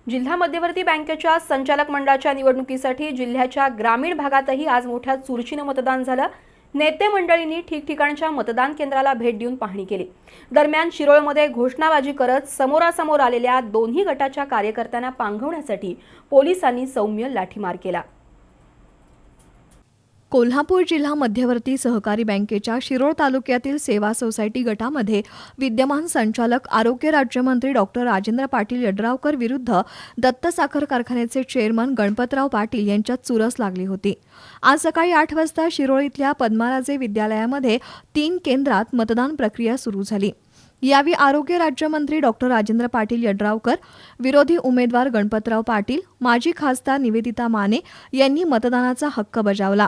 जिल्हा मध्यवर्ती बँकेच्या संचालक मंडळाच्या निवडणुकीसाठी जिल्ह्याच्या ग्रामीण भागातही आज मोठ्या चुरशीनं मतदान झालं। नेते मंडळींनी ठिकठिकाणच्या मतदान केंद्राला भेट देऊन पाहणी केली। दरम्यान शिरोळमध्ये घोषणाबाजी करत समोरासमोर आलेल्या दोन्ही गटाच्या कार्यकर्त्यांना पांगवण्यासाठी पोलिसांनी सौम्य लाठीमार केला। कोल्हापूर जिल्हा मध्यवर्ती सहकारी बँकेच्या शिरोळ तालुक्यातील सेवा सोसायटी गटामध्ये विद्यमान संचालक आरोग्य राज्यमंत्री डॉक्टर राजेंद्र पाटील यड्रावकर विरुद्ध दत्त साखर कारखान्याचे चेअरमन गणपतराव पाटील यांच्यात चुरस लागली होती। आज सकाळी 8 वाजता शिरोळ इथल्या पद्माराजे विद्यालयामध्ये 3 केंद्रात मतदान प्रक्रिया सुरू झाली। यावेळी आरोग्य राज्यमंत्री डॉक्टर राजेंद्र पाटील यड्रावकर, विरोधी उमेदवार गणपतराव पाटील, माजी खासदार निवेदिता माने यांनी मतदानाचा हक्क बजावला।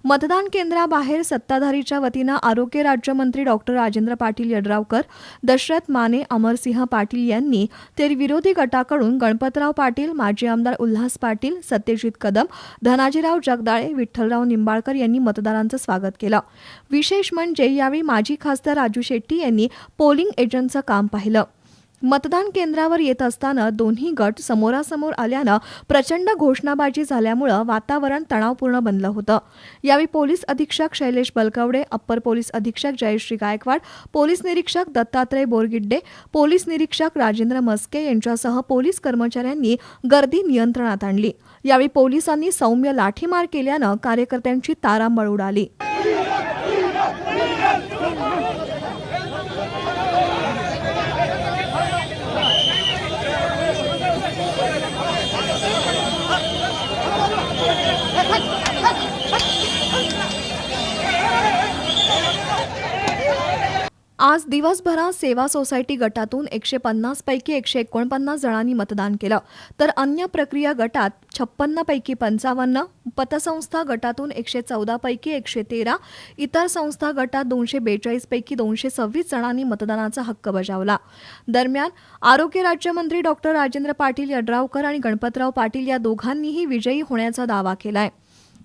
मतदान केंद्राबाहेर सत्ताधारीच्या वतीनं आरोग्य राज्यमंत्री डॉक्टर राजेंद्र पाटील यड्रावकर, दशरथ माने, अमरसिंह पाटील यांनी तर विरोधी गटाकडून गणपतराव पाटील, माजी आमदार उल्हास पाटील, सत्यजित कदम, धनाजीराव जगदाळे, विठ्ठलराव निंबाळकर यांनी मतदारांचं स्वागत केलं। विशेष म्हणजे यावेळी माजी खासदार राजू शेट्टी यांनी पोलिंग एजंटचं काम पाहिलं। मतदान केंद्रावर येत असताना दोन्ही गट समोरासमोर आल्यानं प्रचंड घोषणाबाजी झाल्यामुळे वातावरण तणावपूर्ण बनलं होतं। यावेळी पोलीस अधीक्षक शैलेश बलकवडे, अप्पर पोलीस अधीक्षक जयश्री गायकवाड, पोलीस निरीक्षक दत्तात्रय बोरगिड्डे, पोलीस निरीक्षक राजेंद्र मस्के यांच्यासह पोलीस कर्मचाऱ्यांनी गर्दी नियंत्रणात आणली। यावेळी पोलिसांनी सौम्य लाठीमार केल्यानं कार्यकर्त्यांची तारांबळ उडाली। आज दिवसभरात सेवा सोसायटी गटातून 150 पैकी 149 जणांनी मतदान केलं, तर अन्य प्रक्रिया गटात 56 पैकी 55, पतसंस्था गटातून 114 पैकी 113, इतर संस्था गटात 242 पैकी 226 जणांनी मतदानाचा हक्क बजावला। दरम्यान आरोग्य राज्यमंत्री डॉक्टर राजेंद्र पाटील यड्रावकर आणि गणपतराव पाटील या दोघांनीही विजयी होण्याचा दावा केलाय।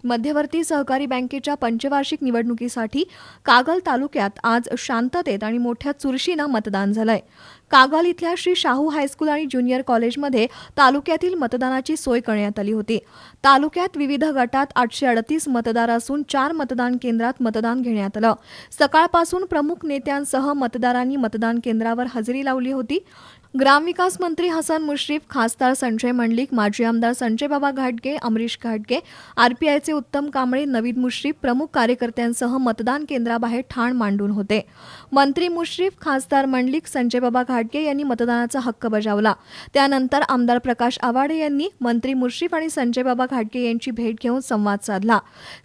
मध्यवर्ती सहकारी बँकेच्या पंचवार्षिक निवडणुकीसाठी कागल तालुक्यात आज शांततेत आणि मोठ्या चुरशीनं मतदान झालंय। कागल इथल्या श्री शाहू हायस्कूल आणि ज्युनियर कॉलेजमध्ये तालुक्यातील मतदानाची सोय करण्यात आली होती। तालुक्यात विविध गटात 838 मतदार असून 4 मतदान केंद्रात मतदान घेण्यात आलं। सकाळपासून प्रमुख नेत्यांसह मतदारांनी मतदान केंद्रावर हजेरी लावली होती। ग्रामविकास मंत्री हसन मुश्रीफ, खासदार संजय मंडलिक, माजी आमदार संजयबाबा घाटगे, अमरीश घाटगे, आरपीआयचे उत्तम कांबळे, नवीद मुश्रीफ प्रमुख कार्यकर्त्यांसह मतदान केंद्राबाहेर ठाण मांडून होते। मंत्री मुश्रीफ, खासदार मंडलिक, संजयबाबा घाटगे यांनी मतदानाचा हक्क बजावला। त्यानंतर आमदार प्रकाश आवाडे यांनी मंत्री मुश्रीफ आणि संजयबाबा घाटगे यांची भेट घेऊन संवाद साधला।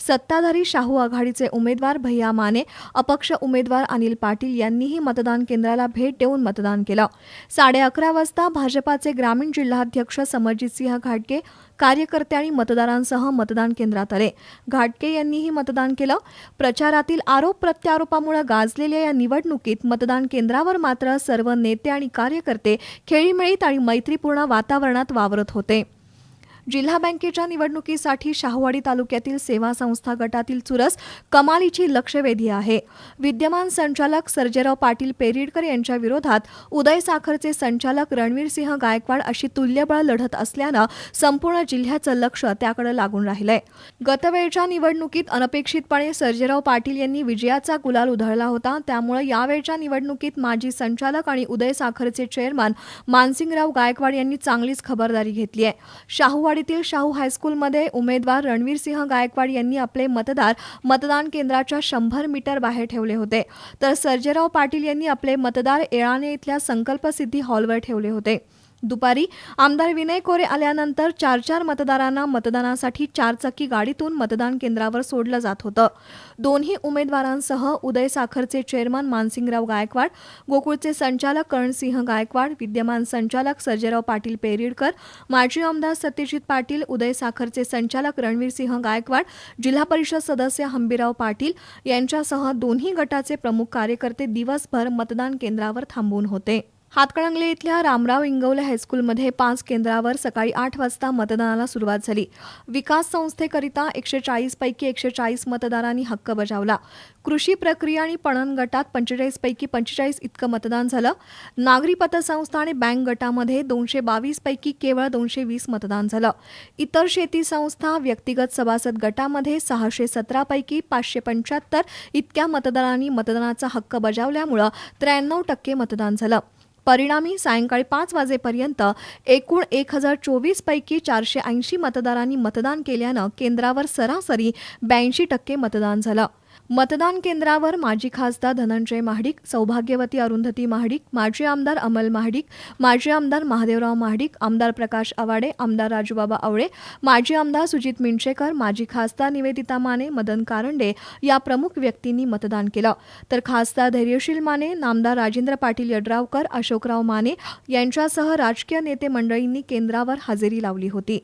सत्ताधारी शाहू आघाडीचे उमेदवार भैया माने, अपक्ष उमेदवार अनिल पाटील यांनीही मतदान केंद्राला भेट देऊन मतदान केलं। 11:30 वाजता भाजपाचे ग्रामीण जिल्हाध्यक्ष समरजितसिंह घाटगे कार्यकर्ते आणि मतदारांसह मतदान केंद्रात आले। घाटगे यांनीही मतदान केलं। प्रचारातील आरोप प्रत्यारोपामुळे गाजलेल्या या निवडणुकीत मतदान केंद्रावर मात्र सर्व नेते आणि कार्यकर्ते खेळीमेळीत आणि मैत्रीपूर्ण वातावरणात वावरत होते। जिल्हा बँकेच्या निवडणुकीसाठी शाहूवाडी तालुक्यातील सेवा संस्था गटातील चुरस कमालीची लक्षवेधी आहे। विद्यमान संचालक सर्जेराव पाटील पेरीडकर यांच्या विरोधात उदय साखरचे संचालक रणवीरसिंह गायकवाड अशी तुल्यबळ लढत असल्यानं संपूर्ण जिल्ह्याचं लक्ष त्याकडे लागून राहिलंय। गतवेळच्या निवडणुकीत अनपेक्षितपणे सर्जेराव पाटील यांनी विजयाचा गुलाल उधळला होता, त्यामुळे यावेळच्या निवडणुकीत माजी संचालक आणि उदय साखरचे चेअरमन मानसिंगराव गायकवाड यांनी चांगलीच खबरदारी घेतली आहे। शाहू हायस्कूलमध्ये उमेदवार रणवीरसिंह गायकवाड यांनी आपले मतदार मतदान केंद्राच्या 100 मीटर बाहेर ठेवले होते, तर सर्जेराव पाटील यांनी आपले मतदार येळाणे इथल्या संकल्प सिद्धी हॉलवर ठेवले होते। दुपारी आमदार विनय कोरे आल्यानंतर 4 मतदारांना मतदानासाठी 4 चाकी गाडीतून मतदान केंद्रावर सोडलं जात होतं। दोन्ही उमेदवारांसह उदय साखरचे चेअरमन मानसिंगराव गायकवाड, गोकुळचे संचालक करणसिंह गायकवाड, विद्यमान संचालक सर्जेराव पाटील पेरीडकर, माजी आमदार सत्यजित पाटील, उदय साखरचे संचालक रणवीरसिंह गायकवाड, जिल्हा परिषद सदस्य हंबीराव पाटील यांच्यासह दोन्ही गटाचे प्रमुख कार्यकर्ते दिवसभर मतदान केंद्रावर थांबून होते। हातकणंगले इथल्या रामराव इंगवले हायस्कूलमध्ये 5 केंद्रावर सकाळी 8 वाजता मतदानाला सुरुवात झाली. विकास संस्थेकरिता 140 पैकी 140 मतदारांनी हक्क बजावला. कृषी प्रक्रिया आणि पणन गटात 45 पैकी 45 इतकं मतदान झालं. नागरी पतसंस्था आणि बँक गटामध्ये 222 पैकी केवळ 220 मतदान झालं. इतर शेती संस्था, व्यक्तिगत सभासद गटामध्ये 617 पैकी 575 इतक्या मतदारांनी मतदानाचा हक्क बजावल्यामुळं 93% मतदान झालं. परिणामी सायंकाळी 5 वाजेपर्यंत एकूण 1024 पैकी 480 मतदारांनी मतदान केल्यानं केंद्रावर सरासरी 82% मतदान झालं. मतदान केंद्रावर माजी खासदार धनंजय महाडिक, सौभाग्यवती अरुंधती महाडिक, माजी आमदार अमल महाडिक, माजी आमदार महादेवराव महाडिक, आमदार प्रकाश आवाडे, आमदार राजूबाबा आवळे, माजी आमदार सुजित मिंचेकर, माजी खासदार निवेदिता माने, मदन कारंडे या प्रमुख व्यक्तींनी मतदान केलं. तर खासदार धैर्यशील माने, नामदार राजेंद्र पाटील यड्रावकर, अशोकराव माने यांच्यासह राजकीय नेते मंडळींनी केंद्रावर हजेरी लावली होती.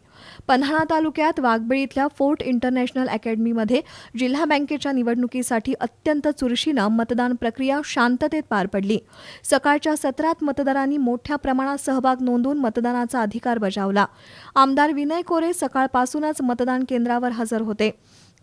पन्हाळा तालुक्यात वाघबळी इथल्या फोर्ट इंटरनॅशनल अकॅडमीमध्ये जिल्हा बँकेच्या निवडणुकीसाठी अत्यंत चुरशीनं मतदान प्रक्रिया शांततेत पार पडली. सकाळच्या सत्रात मतदारांनी मोठ्या प्रमाणात सहभाग नोंदवून मतदानाचा अधिकार बजावला. आमदार विनय कोरे सकाळपासूनच मतदान केंद्रावर हजर होते.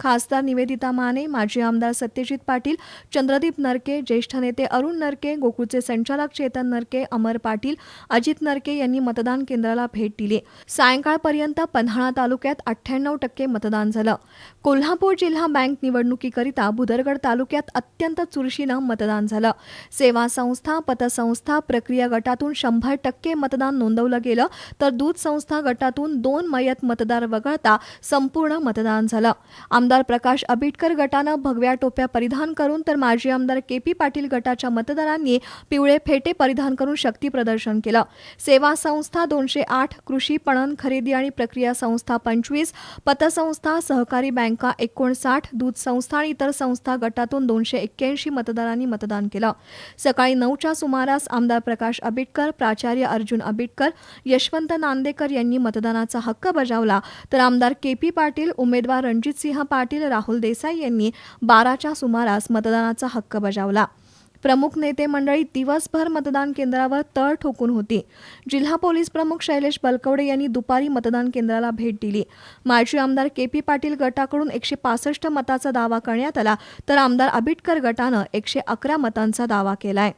खासदार निवेदिता माने, माजी आमदार सत्यजित पाटील, चंद्रदीप नरके, ज्येष्ठ नेते अरुण नरके, गोकुळचे संचालक चेतन नरके, अमर पाटील, अजित नरके यांनी मतदान केंद्राला भेट दिली. सायंकाळपर्यंत पन्हाळा तालुक्यात 98% मतदान झालं. कोल्हापूर जिल्हा बँक निवडणुकीकरिता भुदरगड तालुक्यात अत्यंत चुरशीनं मतदान झालं. सेवा संस्था, पतसंस्था, प्रक्रिया गटातून 100% मतदान नोंदवलं गेलं, तर दूध संस्था गटातून 2 मयत मतदार वगळता संपूर्ण मतदान झालं. आमदार प्रकाश आबिटकर गटानं भगव्या टोप्या परिधान करून, तर माजी आमदार के.पी. पाटील गटाच्या मतदारांनी पिवळे फेटे परिधान करून शक्ती प्रदर्शन केलं. सेवा संस्था 208, कृषी पणन खरेदी आणि प्रक्रिया संस्था 25, पतसंस्था, सहकारी बँका 59, दूध संस्था आणि इतर संस्था गटातून 281 मतदारांनी मतदान केलं. सकाळी 9च्या सुमारास आमदार प्रकाश आबिटकर, प्राचार्य अर्जुन आबिटकर, यशवंत नांदेकर यांनी मतदानाचा हक्क बजावला. तर आमदार के.पी. पाटील, उमेदवार रणजितसिंह पाटील, राहुल देसाई यांनी 12च्या सुमारास मतदानाचा हक्क बजावला. प्रमुख नेते मंडळी दिवसभर मतदान केंद्रावर तळ ठोकून होती. जिल्हा पोलीस प्रमुख शैलेश बलकवडे यांनी दुपारी मतदान केंद्राला भेट दिली. माजी आमदार के.पी. पाटील गटाकडून 165 मताचा दावा करण्यात आला, तर आमदार आबिटकर गटानं 111 मतांचा दावा केलाय.